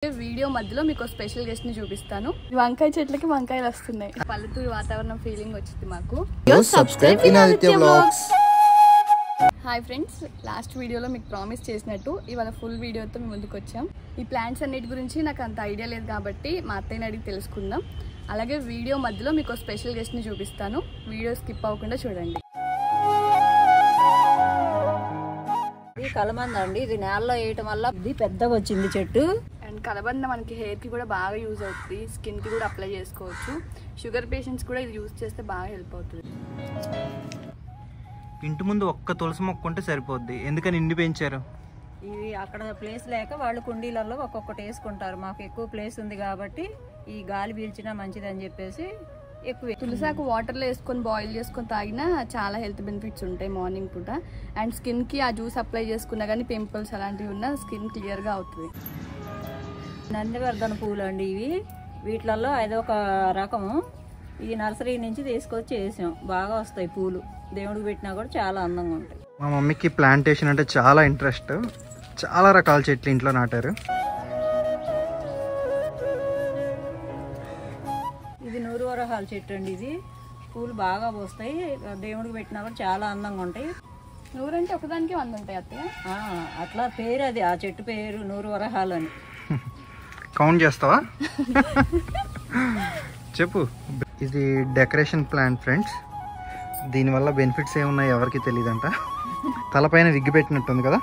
Video మధ్యలో మీకు special guest ని చూపిస్తాను. వంకాయ చెట్లకి వంకాయలు వస్తున్నాయి. పల్లెటూరు వాతావరణం ఫీలింగ్ వచ్చింది మాకు. హాయ్ ఫ్రెండ్స్, లాస్ట్ వీడియోలో మీకు ప్రామిస్ చేసినట్టు ఇవాళ ఫుల్ వీడియోతో మేము ముందుకు వచ్చాం. ఈ ప్లాంట్స్ అన్నిటి గురించి నాకు అంత ఐడియా లేదు కాబట్టి మా అత్తయ్యని అడిగి తెలుసుకుందాం. అలాగే వీడియో మధ్యలో మీకు స్పెషల్ గెస్ట్ ని చూపిస్తాను. వీడియో స్కిప్ అవ్వకుండా చూడండి. ఇది కలబంద అండి. ఇది నేలలో వేయటం వల్ల ఇది పెద్దగా వచ్చింది చెట్టు. అండ్ కలబంద మనకి హెయిర్ కి కూడా బాగా యూజ్ అవుతుంది, స్కిన్ కి కూడా అప్లై చేసుకోవచ్చు. షుగర్ పేషెంట్స్ కూడా ఇది యూజ్ చేస్తే బాగా హెల్ప్ అవుతుంది. ఇంటి ముందు ఒక్క తులసి మొక్క ఉంటే సరిపోద్ది. ఎందుకని ఇన్ని పెంచారు? ఇవి అక్కడ ప్లేస్ లేక వాళ్ళు కుండీలలో ఒక్కొక్కటి వేసుకుంటారు. మాకు ఎక్కువ ప్లేస్ ఉంది కాబట్టి ఈ గాలి పీల్చినా మంచిది అని చెప్పేసి ఎక్కువ. తులసాకు వాటర్లో వేసుకొని బాయిల్ చేసుకొని తాగినా చాలా హెల్త్ బెనిఫిట్స్ ఉంటాయి మార్నింగ్ పూట. అండ్ స్కిన్కి ఆ జ్యూస్ అప్లై చేసుకున్నా కానీ పింపుల్స్ అలాంటివి ఉన్నా స్కిన్ క్లియర్గా అవుతుంది. నందివర్ధన పూలు అండి ఇవి. వీటిలలో అదొక రకము. ఈ నర్సరీ నుంచి తీసుకొచ్చి వేసాం. బాగా వస్తాయి పూలు, దేవుడికి పెట్టినా కూడా చాలా అందంగా ఉంటాయి. మా మమ్మీకి ప్లాంటేషన్ అంటే చాలా ఇంట్రెస్ట్. చాలా రకాల చెట్లు ఇంట్లో నాటారు. ఇది నూరువరహాల చెట్టు అండి. ఇది పూలు బాగా పోస్తాయి, దేవుడికి పెట్టినా కూడా చాలా అందంగా ఉంటాయి. నూరంటే ఒకదానికి 100 ఉంటాయి అత్తయ్య. అట్లా పేరు అది, ఆ చెట్టు పేరు నూరువరహాలు అని. కౌంట్ చేస్తావా? చెప్పు. ఇది డెకరేషన్ ప్లాంట్ ఫ్రెండ్స్. దీనివల్ల బెనిఫిట్స్ ఏమున్నాయి ఎవరికి తెలియదంట. తలపైన విగ్గు పెట్టినట్టుంది కదా.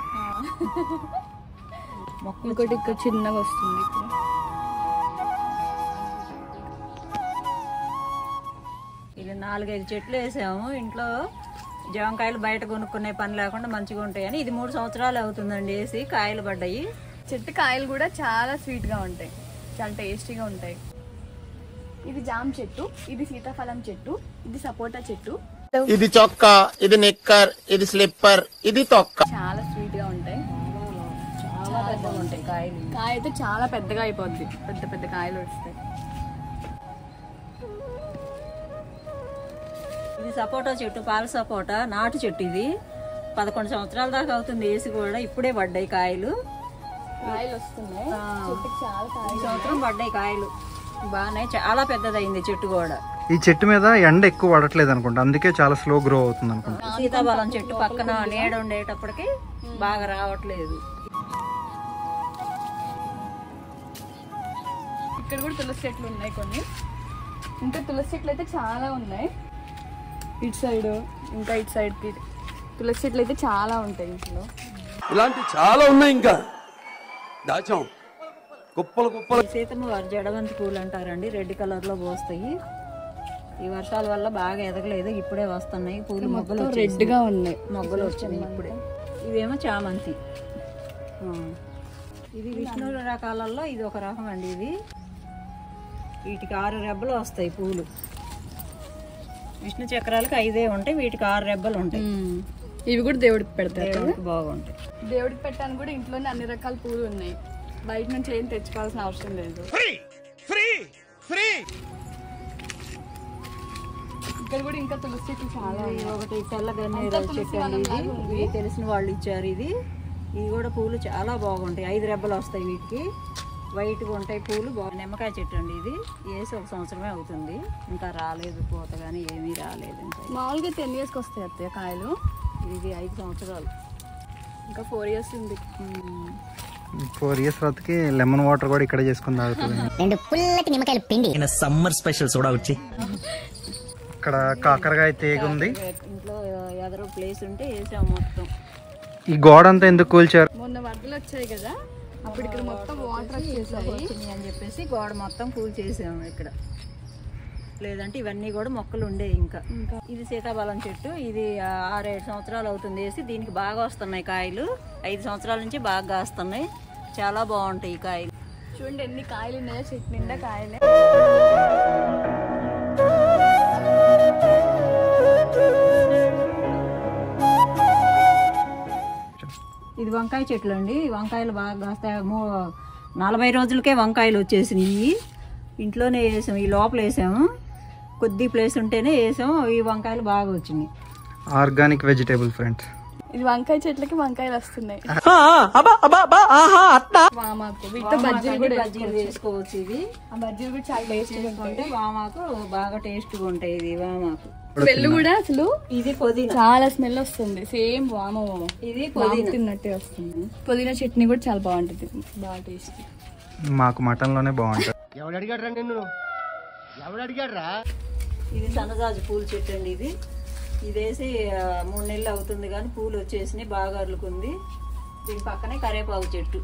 ఇంకోటి ఇక్కడ చిన్నగా వస్తుంది. ఇది 4-5 చెట్లు వేసాము ఇంట్లో. జామకాయలు బయట కొనుక్కునే పని లేకుండా మంచిగా ఉంటాయని. ఇది 3 సంవత్సరాలు అవుతుందండి వేసి. కాయలు పడ్డాయి. చెట్టు కాయలు కూడా చాలా స్వీట్గా ఉంటాయి, చాలా టేస్టీగా ఉంటాయి. ఇది జామ చెట్టు, ఇది సీతాఫలం చెట్టు, ఇది సపోటా చెట్టు. ఇది చొక్కా, ఇది నిక్కర్, ఇది స్లిప్పర్, ఇది తొక్క. చాలా స్వీట్ గా ఉంటాయి, చాలా పెద్దగా ఉంటాయి కాయలు. కాయ అయితే చాలా పెద్దగా అయిపోద్ది, పెద్ద పెద్ద కాయలు వస్తాయి. ఇది సపోటా చెట్టు, పాల సపోటా నాటు చెట్టు. ఇది 11 సంవత్సరాల దాకా అవుతుంది వేసి కూడా. ఇప్పుడే పడ్డాయి కాయలు. కాయలు వస్తున్నాయి. చెట్టుకి చాలా ఈ సంవత్సరం పడ్డాయి కాయలు బాగానే. చాలా పెద్దదైంది చెట్టు కూడా. ఈ చెట్టు మీద ఎండ ఎక్కువ పడట్లేదు అనుకుంటా, అందుకే చాలా స్లో గ్రో అవుతుంది అనుకుంటా. సీతాఫలం చెట్టు పక్కన నీడ ఉండేటప్పటికి బాగా రావట్లేదు. ఇక్కడ కూడా తులసి చెట్లు ఉన్నాయి కొన్ని. ఇంకా తులసి చెట్లు అయితే చాలా ఉన్నాయి. ఇటు సైడ్ ఇంకా ఇటు సైడ్ తులసి చెట్లు అయితే చాలా ఉంటాయి ఇంట్లో. ఇలాంటి చాలా ఉన్నాయి. ఇంకా దాచాం కుప్పలు కుప్పలు. సీతమ్మ వారి జడబంతి పూలు అంటారండి. రెడ్ కలర్ లో పోస్తాయి. ఈ వర్షాల వల్ల బాగా ఎదగలేదు, ఇప్పుడే వస్తున్నాయి పూలు. మొగ్గలు రెడ్ గా ఉన్నాయి, మొగ్గలు వచ్చినాయి ఇప్పుడే. ఇవేమో చామంతి. ఇది విష్ణు రకాలలో ఇది ఒక రకం అండి. ఇది వీటికి 6 రెబ్బలు వస్తాయి పూలు. విష్ణు చక్రాలకి 5 ఉంటాయి, వీటికి 6 రెబ్బలు ఉంటాయి. ఇవి కూడా దేవుడికి పెడతారు, బాగుంటాయి. దేవుడికి పెట్టడానికి కూడా ఇంట్లోనే అన్ని రకాల పూలు ఉన్నాయి. బయట నుంచి ఏం తెచ్చుకోవాల్సిన అవసరం లేదు. ఇక్కడ కూడా ఇంకా తులసి చెట్లు చాలా. ఒకటి తెల్ల గన్నేరు చెట్టు అండి. ఇది తెలిసిన వాళ్ళు ఇచ్చారు. ఇది కూడా పూలు చాలా బాగుంటాయి. 5 రెబ్బలు వస్తాయి వీటికి. వైట్గా ఉంటాయి పూలు. నిమ్మకాయ చెట్టు అండి. ఇది వేసి 1 సంవత్సరమే అవుతుంది, ఇంకా రాలేదు పూత కానీ ఏమీ రాలేదు. ఇంకా మామూలుగా 10 ఇయర్స్కి వస్తాయి అత్తయ్య కాయలు. ఇది 5 సంవత్సరాలు, ఇంకా 4 ఇయర్స్ ఉంది. 4 ఇయర్స్ తర్వాతకి లెమన్ వాటర్ కూడా ఇక్కడ చేసుకుని తాగుతుంది. 2 పుల్లటి నిమ్మకాయల పిండి. సమ్మర్ స్పెషల్స్ కూడా వచ్చి ఇక్కడ కాకరకాయ తీగ ఉంది. ఇంట్లో ఎదరో ప్లేస్ ఉంటే వేసాము మొత్తం. ఈ గోడ అంతా ఎందుకు కూల్చారు? మొన్న వరదలు వచ్చాయి కదా, అప్పుడు ఇక్కడ మొత్తం వాటర్ వచ్చినాయి అని చెప్పేసి గోడ మొత్తం కూల్ చేసాము ఇక్కడ. లేదంటే ఇవన్నీ కూడా మొక్కలు ఉండే. ఇంకా ఇది సీతాఫలం చెట్టు. ఇది 6-7 సంవత్సరాలు అవుతుంది వేసి. దీనికి బాగా వస్తున్నాయి కాయలు. 5 సంవత్సరాల నుంచి బాగా కాస్తున్నాయి. చాలా బాగుంటాయి ఈ కాయలు. చూడండి ఎన్ని కాయలు ఉన్నాయో, చెట్టు నిండా కాయలే. ఇది వంకాయ చెట్లు అండి. వంకాయలు బాగా కాస్తాయి. 40 రోజులకే వంకాయలు వచ్చేసినాయి. ఇంట్లోనే వేసాము, ఈ లోపల వేసాము. కొద్ది ప్లేస్ ఉంటేనే వేసాము. ఈ వంకాయలు బాగా వచ్చినాయి. Organic vegetable friends. ఇది వంకాయ చెట్లకి వంకాయలు వస్తున్నాయి. వామాకు వీటితో బజ్జీలు వేసుకోవచ్చు. ఇవి ఆ బజ్జీలు కూడా చాలా టేస్ట్ చేసుకుంటే వామాకు బాగా టేస్ట్గా ఉంటాయి. ఇది వామాకు స్మెల్ కూడా అసలు ఇది పుదీనా చాలా స్మెల్ వస్తుంది. సేమ్ వామ ఇది తిన్నట్టే వస్తుంది. పుదీనా చట్నీ కూడా చాలా బాగుంటుంది, బాగా టేస్ట్. మాకు మటన్ లోనే బాగుంటుంది. ఇది సన్నజాజి పూల చెట్టు అండి. ఇది వేసి 3 నెలలు అవుతుంది కానీ పూలు వచ్చేసినాయి, బాగా అల్లుకుంది. దీని పక్కనే కరివేపాకు చెట్టు.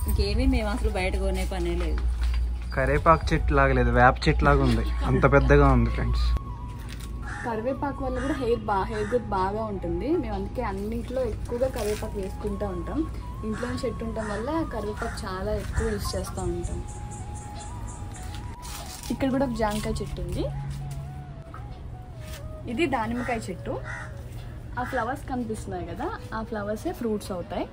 ఇంకేమీ మేము అసలు బయట కొనే పనే లేదు. కరివేపాకు చెట్టు లాగా లేదు, వేప చెట్టు లాగా ఉంది, అంత పెద్దగా ఉంది ఫ్రెండ్స్. కరివేపాకు వల్ల కూడా హెయిర్ గ్రోత్ బాగా ఉంటుంది. మేము అందుకే అన్నింటిలో ఎక్కువగా కరివేపాకు వేసుకుంటూ ఉంటాం. ఇంట్లోనే చెట్టు ఉండటం వల్ల కరివేపాకు చాలా ఎక్కువ యూజ్ చేస్తూ ఉంటాం. ఇక్కడ కూడా ఒక జాంకాయ చెట్టు ఉంది. ఇది దానిమ్మకాయ చెట్టు. ఆ ఫ్లవర్స్ కనిపిస్తున్నాయి కదా, ఆ ఫ్లవర్సే ఫ్రూట్స్ అవుతాయి.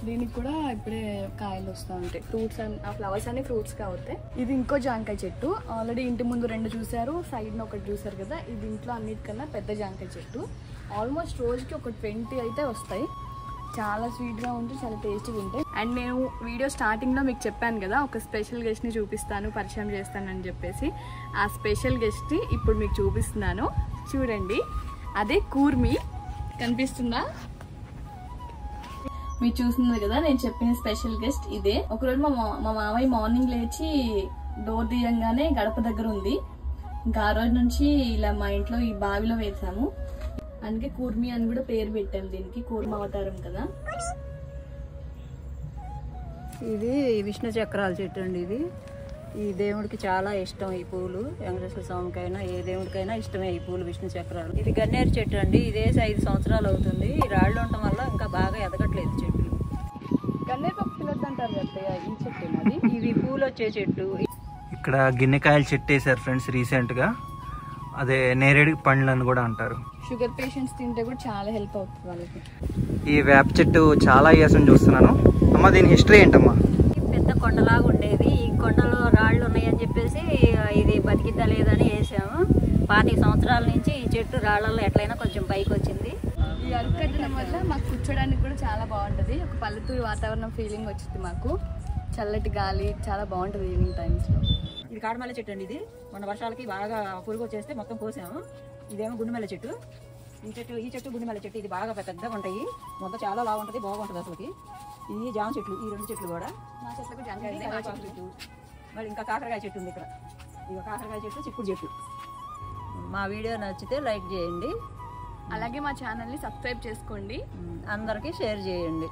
దీనికి కూడా ఇప్పుడే కాయలు వస్తూ ఉంటాయి. ఫ్రూట్స్ ఆ ఫ్లవర్స్ అన్ని ఫ్రూట్స్గా అవుతాయి. ఇది ఇంకో జాంకాయ చెట్టు. ఆల్రెడీ ఇంటి ముందు 2 చూసారు, సైడ్న ఒకటి చూసారు కదా. ఇది ఇంట్లో అన్నిటికన్నా పెద్ద జాంకాయ చెట్టు. ఆల్మోస్ట్ రోజుకి ఒక 20 అయితే వస్తాయి. చాలా స్వీట్గా ఉంటాయి, చాలా టేస్టీగా ఉంటాయి. అండ్ నేను వీడియో స్టార్టింగ్లో మీకు చెప్పాను కదా, ఒక స్పెషల్ గెస్ట్ని చూపిస్తాను, పరిచయం చేస్తానని చెప్పేసి. ఆ స్పెషల్ గెస్ట్ని ఇప్పుడు మీకు చూపిస్తున్నాను, చూడండి. అదే కూర్మి, కనిపిస్తుందా? మీరు చూస్తున్నారు కదా, నేను చెప్పిన స్పెషల్ గెస్ట్ ఇదే. ఒకరోజు మా మామయ్య మార్నింగ్ లేచి డోర్ తీయంగానే గడప దగ్గర ఉంది. ఇంకా ఆ రోజు నుంచి ఇలా మా ఇంట్లో ఈ బావిలో వేసాము. అందుకే కూర్మి అని కూడా పేరు పెట్టాము దీనికి, కూర్మ అవతారం కదా. ఇది విష్ణు చక్రాల చెట్టు అండి. ఈ దేవుడికి చాలా ఇష్టం ఈ పూలు. వెంకటేశ్వర స్వామికైనా ఏ దేవుడికైనా ఇష్టమే ఈ పూలు, విష్ణు చక్రాలు. ఇది గన్నేరు చెట్టు అండి. ఇదేసి 5 సంవత్సరాలు అవుతుంది. ఈ రాళ్ళు ఉండటం వల్ల ఇంకా బాగా ఎదగట్లేదు చెట్లు. గన్నేరు పప్పు పిల్లొద్దు అంటారు కదా, ఈ చెట్టు అది. ఇవి పూలు వచ్చే చెట్టు. ఇక్కడ గిన్నెకాయలు చెట్టు వేసారు ఫ్రెండ్స్ రీసెంట్గా. అదే నేరేడు పండ్లు అని కూడా అంటారు. షుగర్ పేషెంట్స్ తింటే కూడా చాలా హెల్ప్ అవుతుంది వాళ్ళకి. ఈ వేప చెట్టు చాలా ఇయర్స్ నుంచి చూస్తున్నాను. అమ్మ దీని హిస్టరీ ఏంటమ్మా? పెద్ద కొండలాగా ఉండేది. ఈ కొండలో రాళ్ళు ఉన్నాయని చెప్పేసి ఇది బతికిద్దా లేదని వేసాము. 25 సంవత్సరాల నుంచి ఈ చెట్టు రాళ్లలో ఎట్లయినా కొంచెం పైకి వచ్చింది. ఈ అరుగు కట్టడం వల్ల మాకు కూర్చోడానికి కూడా చాలా బాగుంటుంది. ఒక పల్లెటూరు వాతావరణం ఫీలింగ్ వచ్చింది మాకు. చల్లటి గాలి చాలా బాగుంటుంది ఈవినింగ్ టైమ్స్లో. ఇది కాడమల్లె చెట్టు అండి. ఇది మొన్న వర్షాలకి బాగా పురుగు వచ్చేస్తే మొత్తం కోసాము. ఇదేమో గుండెమల్లె చెట్టు. ఈ చెట్టు గుండెమల్లె చెట్టు. ఇది బాగా పెద్దగా ఉంటాయి, మొత్తం చాలా బాగుంటుంది, బాగుంటుంది అసలుకి. ఈ జామ చెట్లు, ఈ 2 చెట్లు కూడా. మా చెట్లకు జాంకాయ చెట్టు, మళ్ళీ ఇంకా కాకరకాయ చెట్టు ఉంది ఇక్కడ. ఇక కాకరకాయ చెట్టు, చిక్కుడు చెట్టు. మా వీడియో నచ్చితే లైక్ చేయండి, అలాగే మా ఛానల్ని సబ్స్క్రైబ్ చేసుకోండి, అందరికీ షేర్ చేయండి.